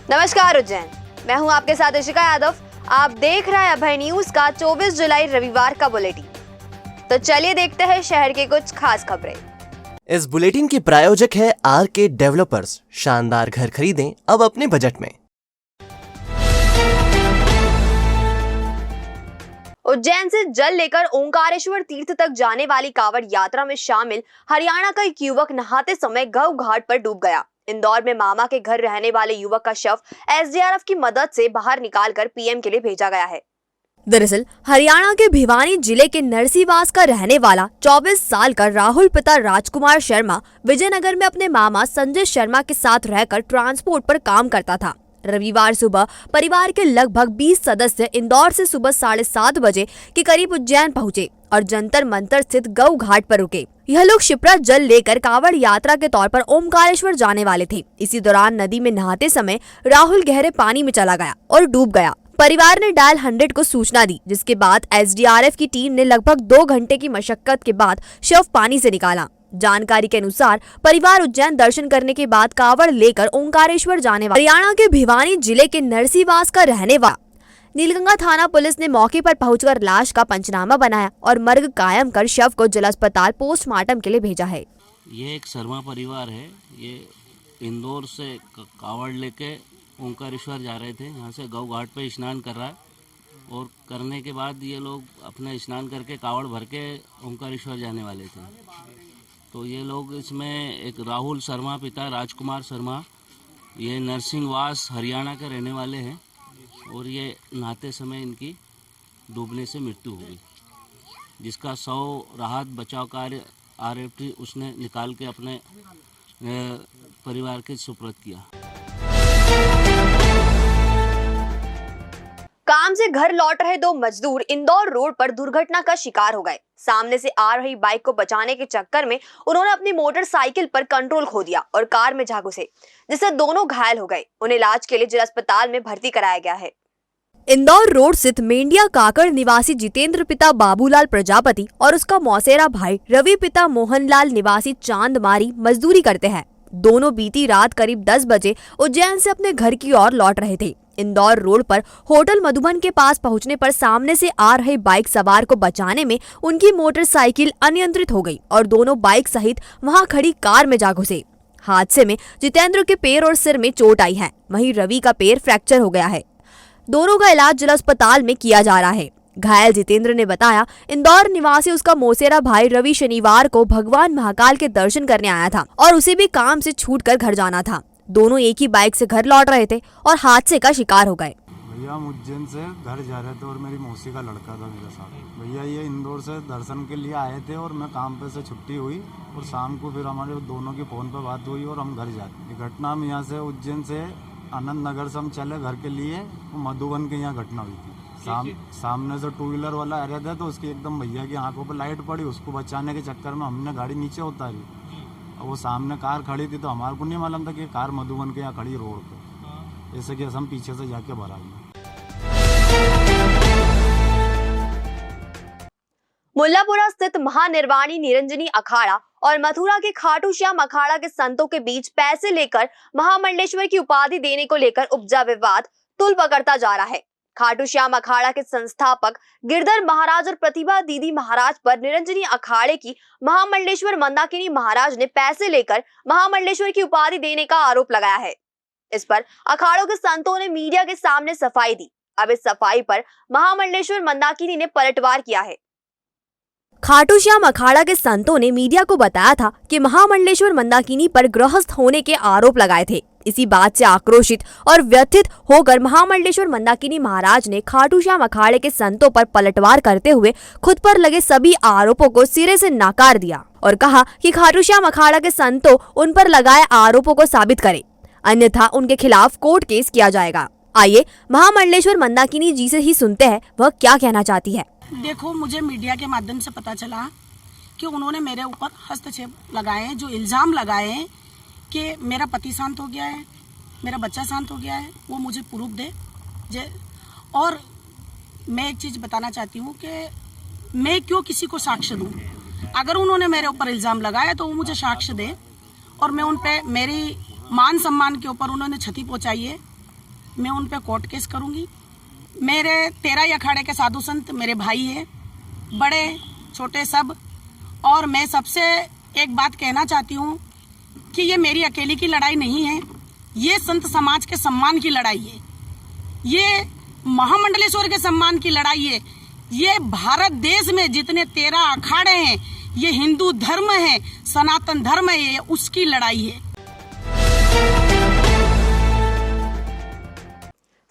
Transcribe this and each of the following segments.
नमस्कार उज्जैन, मैं हूं आपके साथ इशिका यादव। आप देख रहे हैं अभय न्यूज का 24 जुलाई रविवार का बुलेटिन। तो चलिए देखते हैं शहर के कुछ खास खबरें। इस बुलेटिन के प्रायोजक है आरके डेवलपर्स। शानदार घर खरीदें अब अपने बजट में। उज्जैन से जल लेकर ओंकारेश्वर तीर्थ तक जाने वाली कांवड़ यात्रा में शामिल हरियाणा का एक युवक नहाते समय गऊ घाट पर डूब गया। इंदौर में मामा के घर रहने वाले युवक का शव एसडीआरएफ की मदद से बाहर निकालकर पीएम के लिए भेजा गया है। दरअसल हरियाणा के भिवानी जिले के नरसीवास का रहने वाला 24 साल का राहुल पिता राजकुमार शर्मा विजयनगर में अपने मामा संजय शर्मा के साथ रहकर ट्रांसपोर्ट पर काम करता था। रविवार सुबह परिवार के लगभग 20 सदस्य इंदौर से सुबह 7:30 बजे के करीब उज्जैन पहुंचे और जंतर मंतर स्थित गऊ घाट पर रुके। यह लोग शिप्रा जल लेकर कांवड़ यात्रा के तौर पर ओमकारेश्वर जाने वाले थे। इसी दौरान नदी में नहाते समय राहुल गहरे पानी में चला गया और डूब गया। परिवार ने डायल 100 को सूचना दी, जिसके बाद एसडीआरएफ की टीम ने लगभग 2 घंटे की मशक्कत के बाद शव पानी से निकाला। जानकारी के अनुसार परिवार उज्जैन दर्शन करने के बाद कांवड़ लेकर ओंकारेश्वर जाने वाला हरियाणा के भिवानी जिले के नरसीवास का रहने वाला। नीलगंगा थाना पुलिस ने मौके पर पहुंचकर लाश का पंचनामा बनाया और मर्ग कायम कर शव को जिला अस्पताल पोस्टमार्टम के लिए भेजा है। ये एक शर्मा परिवार है। ये इंदौर से कावड़ लेके ओंकारेश्वर जा रहे थे। यहाँ से गऊ घाट पे स्नान कर रहा है और करने के बाद ये लोग अपना स्नान करके कावड़ भर के ओंकारेश्वर जाने वाले थे। तो ये लोग इसमें एक राहुल शर्मा पिता राजकुमार शर्मा, ये नरसिंहवास हरियाणा के रहने वाले हैं और ये नहाते समय इनकी डूबने से मृत्यु हो गई, जिसका 100 राहत बचाव कार्य आरएफटी उसने निकाल के अपने परिवार के सुपुर्द किया। काम से घर लौट रहे 2 मजदूर इंदौर रोड पर दुर्घटना का शिकार हो गए। सामने से आ रही बाइक को बचाने के चक्कर में उन्होंने अपनी मोटरसाइकिल पर कंट्रोल खो दिया और कार में जा घुसे, जिससे दोनों घायल हो गए। उन्हें इलाज के लिए जिला अस्पताल में भर्ती कराया गया है। इंदौर रोड स्थित मेंढिया काकड़ निवासी जितेंद्र पिता बाबूलाल प्रजापति और उसका मौसेरा भाई रवि पिता मोहनलाल निवासी चांदमारी मजदूरी करते हैं। दोनों बीती रात करीब 10 बजे उज्जैन से अपने घर की ओर लौट रहे थे। इंदौर रोड पर होटल मधुबन के पास पहुंचने पर सामने से आ रहे बाइक सवार को बचाने में उनकी मोटरसाइकिल अनियंत्रित हो गई और दोनों बाइक सहित वहां खड़ी कार में जा घुसे। हादसे में जितेंद्र के पैर और सिर में चोट आई है, वहीं रवि का पैर फ्रैक्चर हो गया है। दोनों का इलाज जिला अस्पताल में किया जा रहा है। घायल जितेंद्र ने बताया, इंदौर निवासी उसका मौसेरा भाई रवि शनिवार को भगवान महाकाल के दर्शन करने आया था और उसे भी काम से छूटकर घर जाना था। दोनों एक ही बाइक से घर लौट रहे थे और हादसे का शिकार हो गए। भैया हम उज्जैन से घर जा रहे थे और मेरी मौसी का लड़का था मेरे साथ। भैया ये इंदौर से दर्शन के लिए आए थे और मैं काम पे से छुट्टी हुई और शाम को फिर हमारे दोनों की फ़ोन पे बात हुई और हम घर जाते। ये घटना हम यहाँ से उज्जैन से आनंद नगर से हम चले घर के लिए, तो मधुबन के यहाँ घटना हुई थी। सामने से 2 व्हीलर वाला आ रहा था तो उसकी एकदम भैया की आंखों पर लाइट पड़ी। उसको बचाने के चक्कर में हमने गाड़ी नीचे उतारी। वो सामने कार खड़ी थी तो हमारे को नहीं मालूम था कि कार मधुबन के यहाँ खड़ी रोड पे, जैसे कि हम पीछे से जाके भरा गए। मुल्लापुरा स्थित महानिर्वाणी निरंजनी अखाड़ा और मथुरा के खाटू श्याम अखाड़ा के संतों के बीच पैसे लेकर महामंडलेश्वर की उपाधि देने को लेकर उपजा विवाद तुल पकड़ता जा रहा है। खाटू श्याम अखाड़ा के संस्थापक गिरधर महाराज और प्रतिभा दीदी महाराज पर निरंजनी अखाड़े की महामंडलेश्वर मंदाकिनी महाराज ने पैसे लेकर महामंडलेश्वर की उपाधि देने का आरोप लगाया है। इस पर अखाड़ों के संतों ने मीडिया के सामने सफाई दी। अब इस सफाई पर महामंडलेश्वर मंदाकिनी ने पलटवार किया है। खाटू श्याम अखाड़ा के संतों ने मीडिया को बताया था कि महामंडलेश्वर मंदाकिनी पर गृहस्थ होने के आरोप लगाए थे। इसी बात से आक्रोशित और व्यथित होकर महामंडलेश्वर मंदाकिनी महाराज ने खाटू श्याम अखाड़े के संतों पर पलटवार करते हुए खुद पर लगे सभी आरोपों को सिरे से नकार दिया और कहा कि खाटू श्याम अखाड़ा के संतों उन पर लगाए आरोपों को साबित करें, अन्यथा उनके खिलाफ कोर्ट केस किया जाएगा। आइए महामंडलेश्वर मंदाकिनी जी से ही सुनते हैं वह क्या कहना चाहती है। देखो, मुझे मीडिया के माध्यम से पता चला कि उन्होंने मेरे ऊपर हस्तक्षेप लगाए हैं, जो इल्ज़ाम लगाए हैं कि मेरा पति शांत हो गया है, मेरा बच्चा शांत हो गया है, वो मुझे प्रूफ दे। और मैं एक चीज़ बताना चाहती हूँ कि मैं क्यों किसी को साक्ष्य दूँ। अगर उन्होंने मेरे ऊपर इल्ज़ाम लगाया तो वो मुझे साक्ष्य दे और मैं उन पे, मेरी मान सम्मान के ऊपर उन्होंने क्षति पहुँचाई है मैं उन पे कोर्ट केस करूंगी। मेरे 13 अखाड़े के साधु संत मेरे भाई हैं, बड़े छोटे सब। और मैं सबसे एक बात कहना चाहती हूँ कि ये मेरी अकेली की लड़ाई नहीं है, ये संत समाज के सम्मान की लड़ाई है, ये महामंडलेश्वर के सम्मान की लड़ाई है। ये भारत देश में जितने 13 अखाड़े हैं, ये हिंदू धर्म है, सनातन धर्म है, ये उसकी लड़ाई है।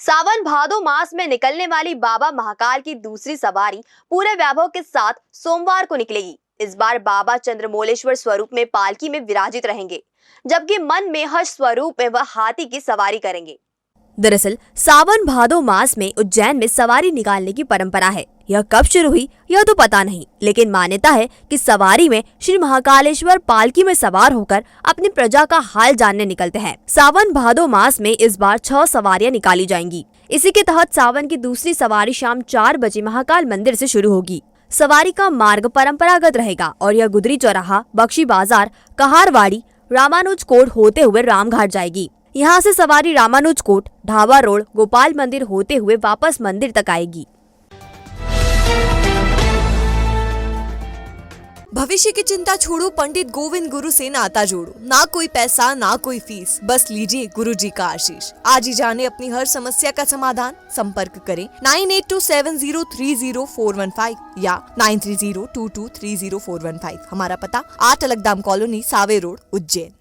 सावन भादो मास में निकलने वाली बाबा महाकाल की दूसरी सवारी पूरे वैभव के साथ सोमवार को निकलेगी। इस बार बाबा चंद्रमौलेश्वर स्वरूप में पालकी में विराजित रहेंगे, जबकि मन में हर्ष स्वरूप में वह हाथी की सवारी करेंगे। दरअसल सावन भादो मास में उज्जैन में सवारी निकालने की परंपरा है। यह कब शुरू हुई यह तो पता नहीं, लेकिन मान्यता है कि सवारी में श्री महाकालेश्वर पालकी में सवार होकर अपनी प्रजा का हाल जानने निकलते हैं। सावन भादो मास में इस बार 6 सवारियां निकाली जाएंगी। इसी के तहत सावन की दूसरी सवारी शाम 4 बजे महाकाल मंदिर से शुरू होगी। सवारी का मार्ग परंपरागत रहेगा और यह गुदरी चौराहा, बख्शी बाजार, कहारवाड़ी, रामानुज कोट होते हुए रामघाट जाएगी। यहाँ से सवारी रामानुज कोट, ढाबा रोड, गोपाल मंदिर होते हुए वापस मंदिर तक आएगी। भविष्य की चिंता छोड़ो, पंडित गोविंद गुरु से नाता जोड़ो। ना कोई पैसा ना कोई फीस, बस लीजिए गुरु जी का आशीष। आज ही जाने अपनी हर समस्या का समाधान। संपर्क करें 9827030415 या 9302230415। हमारा पता 8 अलगदाम कॉलोनी, सावे रोड, उज्जैन।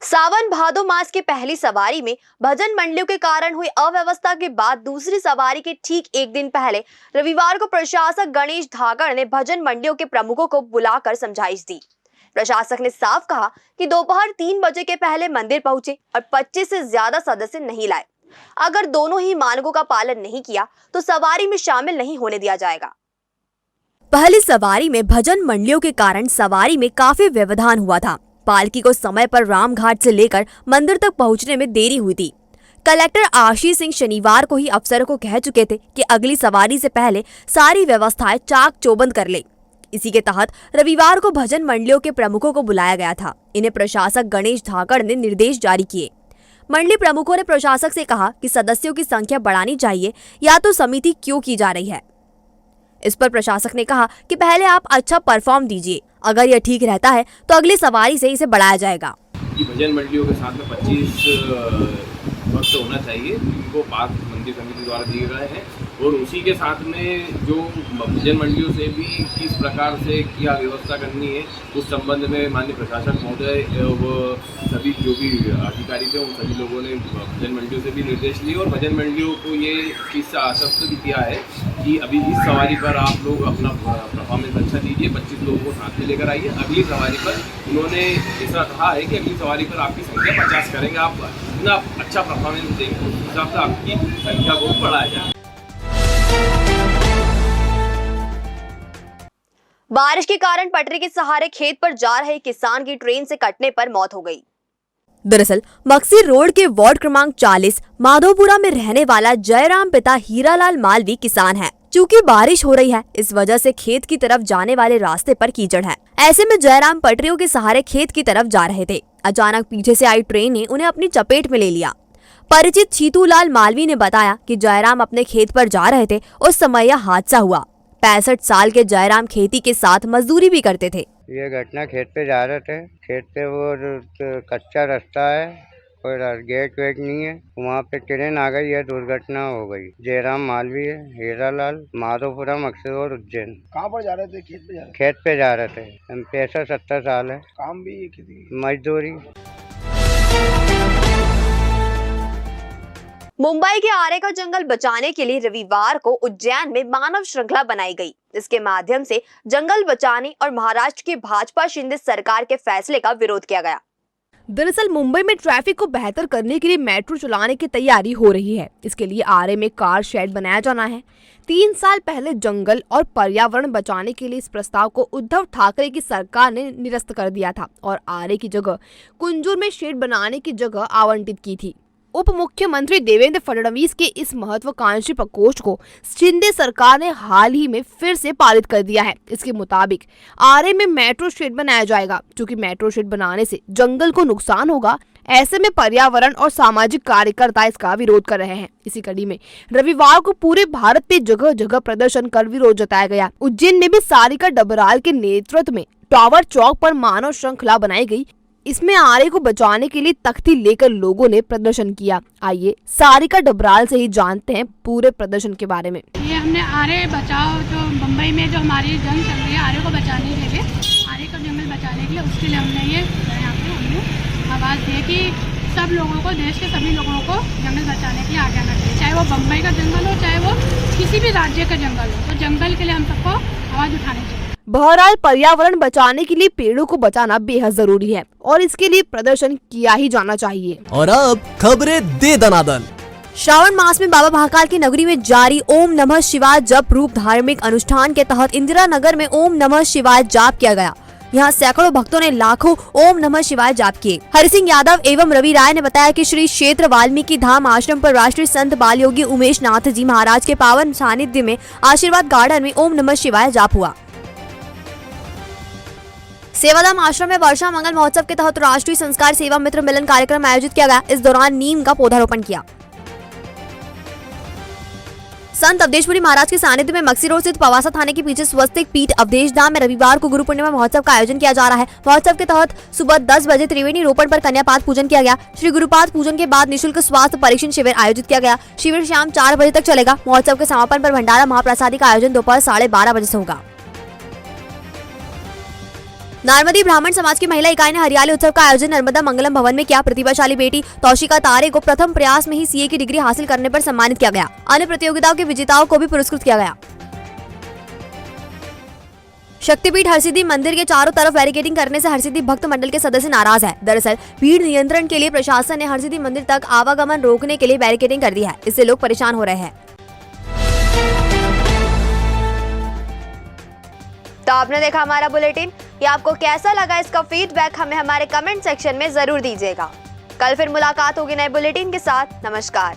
सावन भादो मास की पहली सवारी में भजन मंडलियों के कारण हुई अव्यवस्था के बाद दूसरी सवारी के ठीक एक दिन पहले रविवार को प्रशासक गणेश धाकड़ ने भजन मंडलियों के प्रमुखों को बुलाकर समझाइश दी। प्रशासक ने साफ कहा कि दोपहर 3 बजे के पहले मंदिर पहुंचे और 25 से ज्यादा सदस्य नहीं लाए। अगर दोनों ही मानकों का पालन नहीं किया तो सवारी में शामिल नहीं होने दिया जाएगा। पहली सवारी में भजन मंडलियों के कारण सवारी में काफी व्यवधान हुआ था। पालकी को समय पर रामघाट से लेकर मंदिर तक पहुंचने में देरी हुई थी। कलेक्टर आशीष सिंह शनिवार को ही अफसरों को कह चुके थे कि अगली सवारी से पहले सारी व्यवस्थाएं चाक चौबंद कर ले। इसी के तहत रविवार को भजन मंडलियों के प्रमुखों को बुलाया गया था। इन्हें प्रशासक गणेश धाकड़ ने निर्देश जारी किए। मंडली प्रमुखों ने प्रशासक से कहा कि सदस्यों की संख्या बढ़ानी चाहिए या तो समिति क्यों की जा रही है। इस पर प्रशासक ने कहा कि पहले आप अच्छा परफॉर्म दीजिए, अगर यह ठीक रहता है तो अगली सवारी से इसे बढ़ाया जाएगा। भजन मंडलियों के साथ में 25 भक्त होना चाहिए, इनको पास मंदिर समिति द्वारा दिए गए हैं। और उसी के साथ में जो भजन मंडलियों से भी किस प्रकार से क्या व्यवस्था करनी है उस संबंध में माननीय प्रशासक महोदय व सभी जो भी अधिकारी थे उन सभी लोगों ने भजन मंडलियों से भी निर्देश लिए। और भजन मंडलियों को ये चीज़ से आश्वस्त भी किया है कि अभी इस सवारी पर आप लोग अपना परफॉर्मेंस अच्छा दीजिए, 25 लोगों को साथ में लेकर आइए। अगली सवारी पर उन्होंने ऐसा कहा है कि अगली सवारी पर आपकी संख्या 50 करेंगे। आप इतना अच्छा परफॉर्मेंस देंगे उस हिसाब से आपकी संख्या को बढ़ाया जाए। बारिश के कारण पटरी के सहारे खेत पर जा रहे किसान की ट्रेन से कटने पर मौत हो गई। दरअसल मक्सी रोड के वार्ड क्रमांक 40 माधोपुरा में रहने वाला जयराम पिता हीरालाल मालवी किसान है। चूँकि बारिश हो रही है, इस वजह से खेत की तरफ जाने वाले रास्ते पर कीचड़ है। ऐसे में जयराम पटरियों के सहारे खेत की तरफ जा रहे थे। अचानक पीछे से आई ट्रेन ने उन्हें अपनी चपेट में ले लिया। परिचित छीतूलाल मालवी ने बताया कि जयराम अपने खेत पर जा रहे थे, उस समय यह हादसा हुआ। 65 साल के जयराम खेती के साथ मजदूरी भी करते थे। ये घटना खेत पे जा रहे थे, खेत पे वो कच्चा रास्ता है, कोई गेट वेट नहीं है, वहाँ पे ट्रेन आ गई है, दुर्घटना हो गई। जयराम मालवी है, हीरालाल, माधोपुरा, मक्सी रोड, उज्जैन। कहाँ पर जा रहे थे? खेत पे जा रहे थे। खेत पे जा रहे थे। 65-70 साल है। काम भी खेती मजदूरी। मुंबई के आरे का जंगल बचाने के लिए रविवार को उज्जैन में मानव श्रृंखला बनाई गई। इसके माध्यम से जंगल बचाने और महाराष्ट्र की भाजपा शिंदे सरकार के फैसले का विरोध किया गया। दरअसल मुंबई में ट्रैफिक को बेहतर करने के लिए मेट्रो चलाने की तैयारी हो रही है। इसके लिए आरे में कार शेड बनाया जाना है। 3 साल पहले जंगल और पर्यावरण बचाने के लिए इस प्रस्ताव को उद्धव ठाकरे की सरकार ने निरस्त कर दिया था और आरे की जगह कुंजूर में शेड बनाने की जगह आवंटित की थी। उप मुख्यमंत्री देवेंद्र फडणवीस के इस महत्वाकांक्षी प्रकोष्ठ को शिंदे सरकार ने हाल ही में फिर से पारित कर दिया है। इसके मुताबिक आरए में मेट्रो शेड बनाया जाएगा। क्योंकि मेट्रो शेड बनाने से जंगल को नुकसान होगा, ऐसे में पर्यावरण और सामाजिक कार्यकर्ता इसका विरोध कर रहे हैं। इसी कड़ी में रविवार को पूरे भारत में जगह जगह प्रदर्शन कर विरोध जताया गया। उज्जैन में भी सारिका डबराल के नेतृत्व में टावर चौक पर मानव श्रृंखला बनाई गई। इसमें आरए को बचाने के लिए तख्ती लेकर लोगों ने प्रदर्शन किया। आइए सारिका डबराल से ही जानते हैं पूरे प्रदर्शन के बारे में। ये हमने आरए बचाओ, जो मुंबई में जो हमारी जंग चल रही है आरए को बचाने के लिए, आरए का जंगल बचाने के लिए, उसके लिए हमने ये यहाँ पे हमने आवाज़ दी कि सब लोगों को, देश के सभी लोगों को जंगल बचाने के लिए आगे आना चाहिए। चाहे वो बम्बई का जंगल हो, चाहे वो किसी भी राज्य का जंगल हो, तो जंगल के लिए हम सबको आवाज़ उठानी चाहिए। बहरहाल पर्यावरण बचाने के लिए पेड़ों को बचाना बेहद जरूरी है और इसके लिए प्रदर्शन किया ही जाना चाहिए। और अब खबरें दे दनादन। श्रावण मास में बाबा महाकाल की नगरी में जारी ओम नमः शिवाय जप रूप धार्मिक अनुष्ठान के तहत इंदिरा नगर में ओम नमः शिवाय जाप किया गया। यहाँ सैकड़ों भक्तों ने लाखों ओम नमः शिवाय जाप किए। हरि सिंह यादव एवं रवि राय ने बताया कि श्री क्षेत्र वाल्मीकि धाम आश्रम पर राष्ट्रीय संत बाल योगी उमेश नाथ जी महाराज के पावन सानिध्य में आशीर्वाद गार्डन में ओम नमः शिवाय जाप हुआ। सेवाधाम आश्रम में वर्षा मंगल महोत्सव के तहत राष्ट्रीय संस्कार सेवा मित्र मिलन कार्यक्रम आयोजित किया गया। इस दौरान नीम का पौधारोपण किया। संत अवधेशपुरी महाराज के सानिध्य में मक्सी रोड स्थित पवासा थाने के पीछे स्वस्तिक पीठ अवधेश धाम में रविवार को गुरु पूर्णिमा महोत्सव का आयोजन किया जा रहा है। महोत्सव के तहत सुबह 10 बजे त्रिवेणी रोपण पर कन्यापात पूजन किया गया। श्री गुरुपाद पूजन के बाद निःशुल्क स्वास्थ्य परीक्षण शिविर आयोजित किया गया। शिविर शाम 4 बजे तक चलेगा। महोत्सव के समापन पर भंडारा महाप्रसादी का आयोजन दोपहर 12:30 बजे से होगा। नर्मदी ब्राह्मण समाज की महिला इकाई ने हरियाली उत्सव का आयोजन नर्मदा मंगलम भवन में किया। प्रतिभाशाली बेटी तौशिका तारे को प्रथम प्रयास में ही सीए की डिग्री हासिल करने पर सम्मानित किया गया। अन्य प्रतियोगिताओं के विजेताओं को भी पुरस्कृत किया गया। शक्तिपीठ हरसिद्धि मंदिर के चारों तरफ बैरिकेडिंग करने से हरसिद्धि भक्त मंडल के सदस्य नाराज है। दरअसल भीड़ नियंत्रण के लिए प्रशासन ने हरसिद्धि मंदिर तक आवागमन रोकने के लिए बैरिकेडिंग कर दी है। इससे लोग परेशान हो रहे हैं। तो आपने देखा हमारा बुलेटिन। ये आपको कैसा लगा, इसका फीडबैक हमें हमारे कमेंट सेक्शन में जरूर दीजिएगा। कल फिर मुलाकात होगी नए बुलेटिन के साथ। नमस्कार।